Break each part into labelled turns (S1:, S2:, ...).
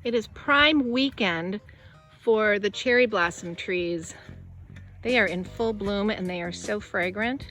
S1: It is prime weekend for the cherry blossom trees. They are in full bloom and they are so fragrant.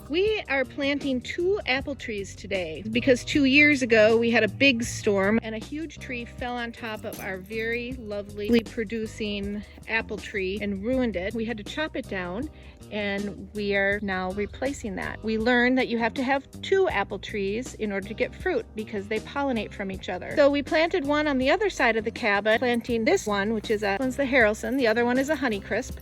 S1: We are planting 2 apple trees today because 2 years ago we had a big storm and a huge tree fell on top of our very lovely producing apple tree and ruined it. We had to chop it down and we are now replacing that. We learned that you have to have 2 apple trees in order to get fruit because they pollinate from each other. So we planted one on the other side of the cabin, planting this one, which is one's the Harrelson, the other one is a Honeycrisp.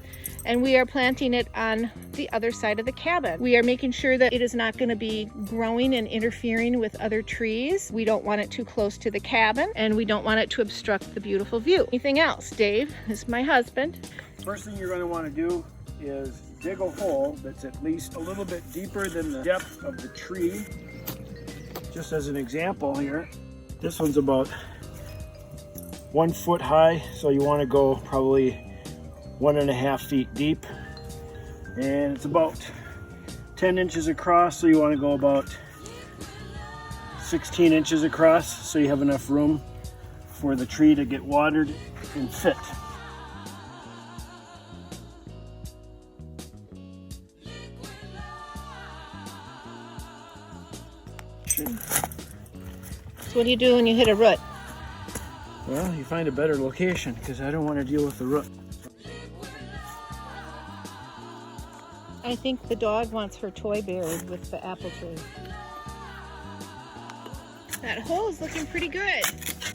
S1: And we are planting it on the other side of the cabin. We are making sure that it is not going to be growing and interfering with other trees. We don't want it too close to the cabin, and we don't want it to obstruct the beautiful view. Anything else? Dave, this is my husband.
S2: First thing you're going to want to do is dig a hole that's at least a little bit deeper than the depth of the tree. Just as an example here, this one's about 1 foot high, so you want to go probably 1.5 feet deep, and it's about 10 inches across, so you want to go about 16 inches across so you have enough room for the tree to get watered and fit.
S1: So what do you do when you hit a root?
S2: Well, you find a better location because I don't want to deal with the root.
S1: I think the dog wants her toy buried with the apple tree. That hole is looking pretty good.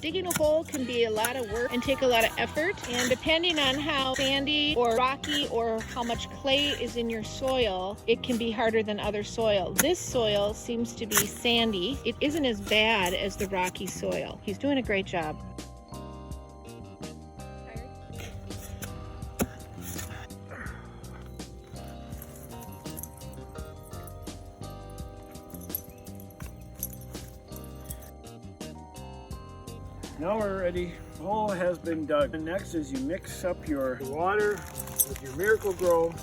S1: Digging a hole can be a lot of work and take a lot of effort, and depending on how sandy or rocky or how much clay is in your soil, it can be harder than other soil. This soil seems to be sandy. It isn't as bad as the rocky soil. He's doing a great job.
S2: Now we're ready. The hole has been dug. And next is you mix up your water with your Miracle-Gro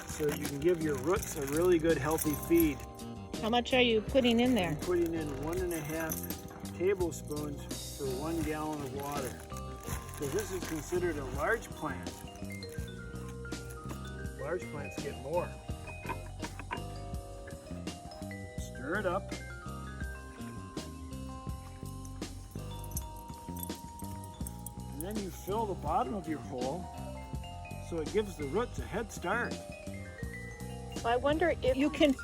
S2: so that you can give your roots a really good healthy feed.
S1: How much are you putting in there?
S2: I'm putting in 1.5 tablespoons for 1 gallon of water. Because this is considered a large plant. Large plants get more. Stir it up. And then you fill the bottom of your hole so it gives the roots a head start.
S1: I wonder if you can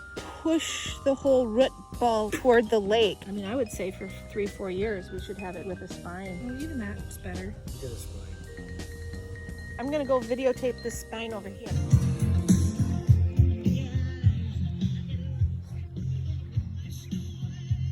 S1: push the whole root ball toward the lake. I mean, I would say for 3-4 years we should have it with a spine. Well, even that's better.
S2: Get a spine.
S1: I'm gonna go videotape this spine over here.